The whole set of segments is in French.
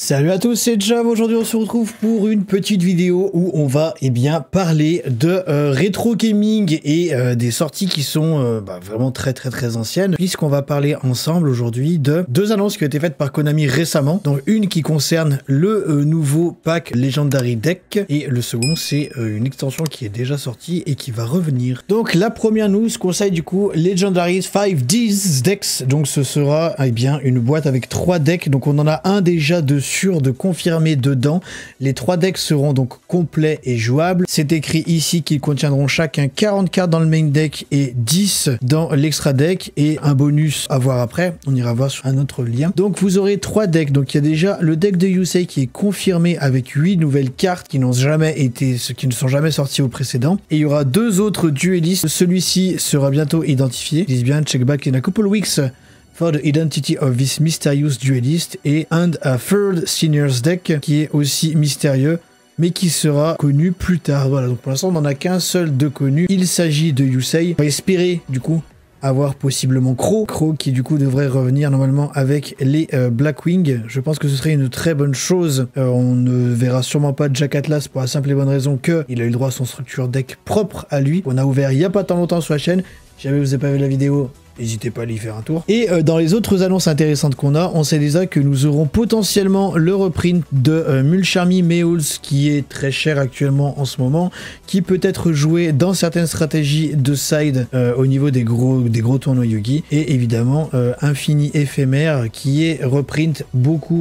Salut à tous, c'est Jav. Aujourd'hui on se retrouve pour une petite vidéo où on va parler de rétro gaming et des sorties qui sont vraiment très anciennes, puisqu'on va parler ensemble aujourd'hui de deux annonces qui ont été faites par Konami récemment. Donc une qui concerne le nouveau pack Legendary Deck et le second c'est une extension qui est déjà sortie et qui va revenir. Donc la première news conseille du coup Legendary 5Ds Decks. Donc ce sera une boîte avec 3 decks. Donc on en a un déjà de sûr de confirmer dedans. Les 3 decks seront donc complets et jouables. C'est écrit ici qu'ils contiendront chacun 40 cartes dans le main deck et 10 dans l'extra deck et un bonus à voir après. On ira voir sur un autre lien. Donc vous aurez 3 decks. Donc il y a déjà le deck de Yusei qui est confirmé avec 8 nouvelles cartes qui n'ont jamais été, qui ne sont jamais sorties au précédent. Et il y aura 2 autres duellistes. Celui-ci sera bientôt identifié. Ils disent bien check back in a couple weeks for the identity of this mysterious duelist et and a third seniors deck qui est aussi mystérieux mais qui sera connu plus tard. Voilà, donc pour l'instant on n'en a qu'un seul de connu. Il s'agit de Yusei. On va espérer du coup avoir possiblement Crow qui du coup devrait revenir normalement avec les Blackwing. Je pense que ce serait une très bonne chose. On ne verra sûrement pas Jack Atlas pour la simple et bonne raison que il a eu le droit à son structure deck propre à lui. On a ouvert il n'y a pas tant longtemps sur la chaîne. Si jamais vous n'avez pas vu la vidéo, n'hésitez pas à y faire un tour. Et dans les autres annonces intéressantes qu'on a, on sait déjà que nous aurons potentiellement le reprint de Mulcharmy Meowls qui est très cher actuellement en ce moment, qui peut être joué dans certaines stratégies de side au niveau des gros tournois Yugi. Et évidemment Infini Éphémère qui est reprint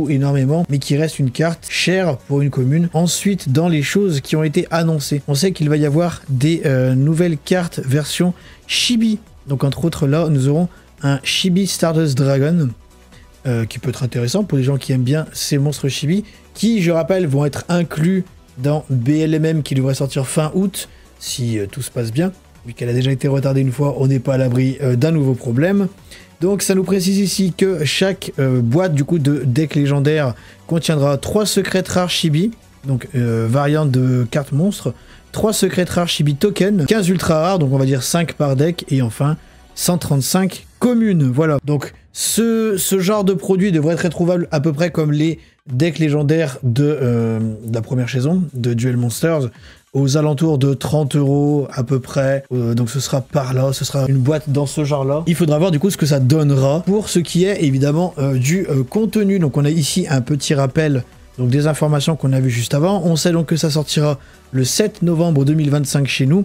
énormément, mais qui reste une carte chère pour une commune. Ensuite, dans les choses qui ont été annoncées, on sait qu'il va y avoir des nouvelles cartes version Chibi. Donc entre autres là, nous aurons un Chibi Stardust Dragon qui peut être intéressant pour les gens qui aiment bien ces monstres Chibi, qui, je rappelle, vont être inclus dans BLMM qui devrait sortir fin août, si tout se passe bien. Vu qu'elle a déjà été retardée une fois, on n'est pas à l'abri d'un nouveau problème. Donc ça nous précise ici que chaque boîte du coup de deck légendaire contiendra 3 secrets rares Chibi, donc variante de cartes monstres, 3 secrets rares Chibi Token, 15 ultra rares, donc on va dire 5 par deck, et enfin 135 communes. Voilà, donc ce genre de produit devrait être retrouvable à peu près comme les decks légendaires de la première saison de Duel Monsters, aux alentours de 30 € à peu près. Donc ce sera par là, ce sera une boîte dans ce genre là. Il faudra voir du coup ce que ça donnera pour ce qui est évidemment du contenu. Donc on a ici un petit rappel donc des informations qu'on a vues juste avant. On sait donc que ça sortira le 7 novembre 2025 chez nous.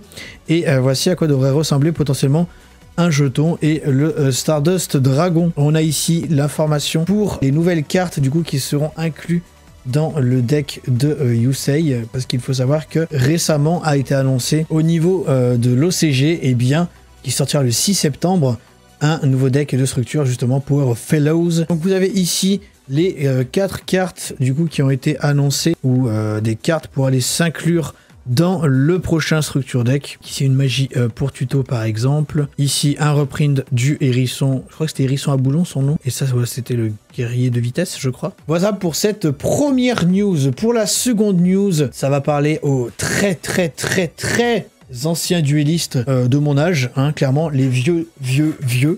Et voici à quoi devrait ressembler potentiellement un jeton et le Stardust Dragon. On a ici l'information pour les nouvelles cartes du coup qui seront incluses dans le deck de Yusei, parce qu'il faut savoir que récemment a été annoncé au niveau de l'OCG, qui sortira le 6 septembre, un nouveau deck de structure justement Power of Fellows. Donc vous avez ici les 4 cartes du coup qui ont été annoncées, ou des cartes pour aller s'inclure dans le prochain structure deck. Ici une magie pour tuto par exemple. Ici un reprint du hérisson, je crois que c'était hérisson à boulon son nom, et ça c'était le guerrier de vitesse je crois. Voilà pour cette première news. Pour la seconde news, ça va parler aux très anciens duellistes de mon âge, clairement les vieux.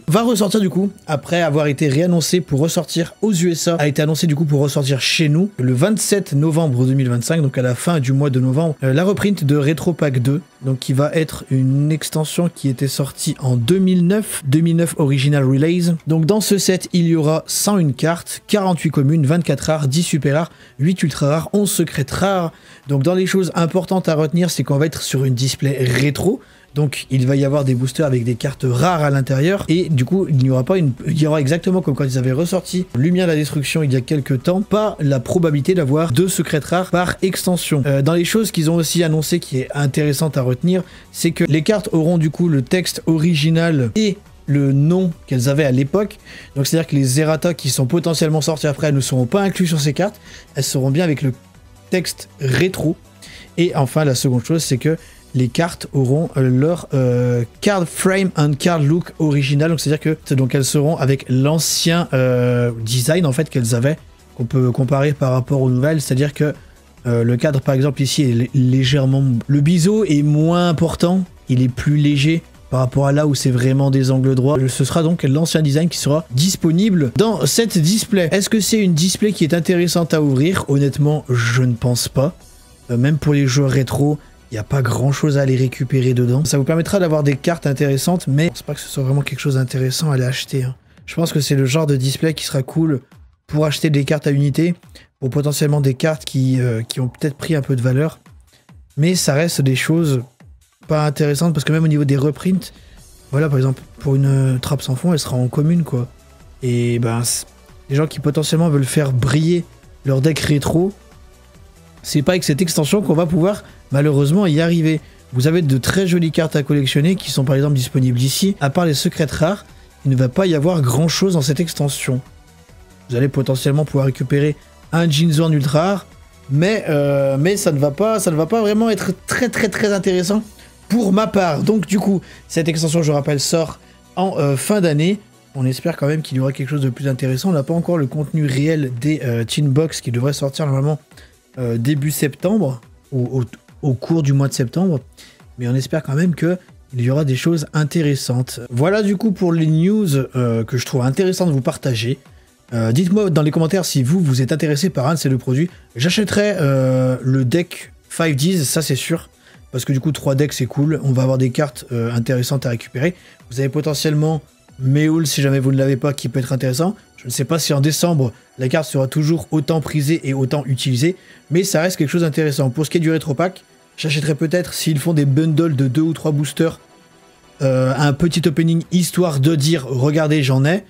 Va ressortir du coup, après avoir été réannoncé pour ressortir aux USA, a été annoncé du coup pour ressortir chez nous le 27 novembre 2025, donc à la fin du mois de novembre, la reprint de Retro Pack 2, donc qui va être une extension qui était sortie en 2009 Original Release. Donc dans ce set, il y aura 101 cartes, 48 communes, 24 rares, 10 super rares, 8 ultra rares, 11 secrètes rares. Donc dans les choses importantes à retenir, c'est qu'on va être sur une display rétro. Donc il va y avoir des boosters avec des cartes rares à l'intérieur, et du coup il y aura exactement comme quand ils avaient ressorti Lumière de la Destruction il y a quelques temps, pas la probabilité d'avoir 2 secrets rares par extension. Dans les choses qu'ils ont aussi annoncé qui est intéressante à retenir, c'est que les cartes auront du coup le texte original et le nom qu'elles avaient à l'époque. Donc c'est à dire que les errata qui sont potentiellement sortis après ne seront pas inclus sur ces cartes, elles seront bien avec le texte rétro. Et enfin la seconde chose, c'est que les cartes auront leur card frame and card look original. Donc c'est-à-dire que elles seront avec l'ancien design en fait qu'elles avaient, qu'on peut comparer par rapport aux nouvelles. C'est-à-dire que le cadre par exemple ici est légèrement, le biseau est moins important, il est plus léger par rapport à là où c'est vraiment des angles droits. Ce sera donc l'ancien design qui sera disponible dans cette display. Est-ce que c'est une display qui est intéressante à ouvrir? Honnêtement, je ne pense pas. Même pour les joueurs rétro, il n'y a pas grand chose à aller récupérer dedans. Ça vous permettra d'avoir des cartes intéressantes, mais je pense pas que ce soit vraiment quelque chose d'intéressant à aller acheter. Hein. Je pense que c'est le genre de display qui sera cool pour acheter des cartes à unité, ou potentiellement des cartes qui ont peut-être pris un peu de valeur. Mais ça reste des choses pas intéressantes, parce que même au niveau des reprints, voilà, par exemple, pour une trappe sans fond, elle sera en commune, quoi. Et ben, les gens qui potentiellement veulent faire briller leur deck rétro, c'est pas avec cette extension qu'on va pouvoir malheureusement y arriver. Vous avez de très jolies cartes à collectionner qui sont par exemple disponibles ici. À part les secrètes rares, il ne va pas y avoir grand chose dans cette extension. Vous allez potentiellement pouvoir récupérer un Jinzo ultra rare, mais ça ne va pas vraiment être très intéressant pour ma part. Donc du coup, cette extension, je rappelle, sort en fin d'année. On espère quand même qu'il y aura quelque chose de plus intéressant. On n'a pas encore le contenu réel des Teen Box qui devrait sortir normalement début septembre, ou au cours du mois de septembre. Mais on espère quand même qu'il y aura des choses intéressantes. Voilà du coup pour les news que je trouve intéressant de vous partager. Dites-moi dans les commentaires si vous êtes intéressé par un de ces deux produits. J'achèterai le deck 5Ds, ça c'est sûr. Parce que du coup 3 decks c'est cool. On va avoir des cartes intéressantes à récupérer. Vous avez potentiellement Méoul si jamais vous ne l'avez pas qui peut être intéressant. Je ne sais pas si en décembre la carte sera toujours autant prisée et autant utilisée. Mais ça reste quelque chose d'intéressant. Pour ce qui est du rétro pack, j'achèterai peut-être s'ils font des bundles de 2 ou 3 boosters. Un petit opening histoire de dire regardez j'en ai.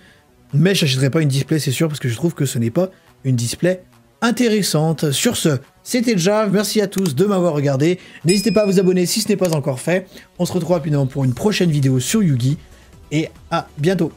Mais je n'achèterai pas une display, c'est sûr, parce que je trouve que ce n'est pas une display intéressante. Sur ce, c'était déjà. Merci à tous de m'avoir regardé. N'hésitez pas à vous abonner si ce n'est pas encore fait. On se retrouve rapidement pour une prochaine vidéo sur Yu-Gi. Et à bientôt.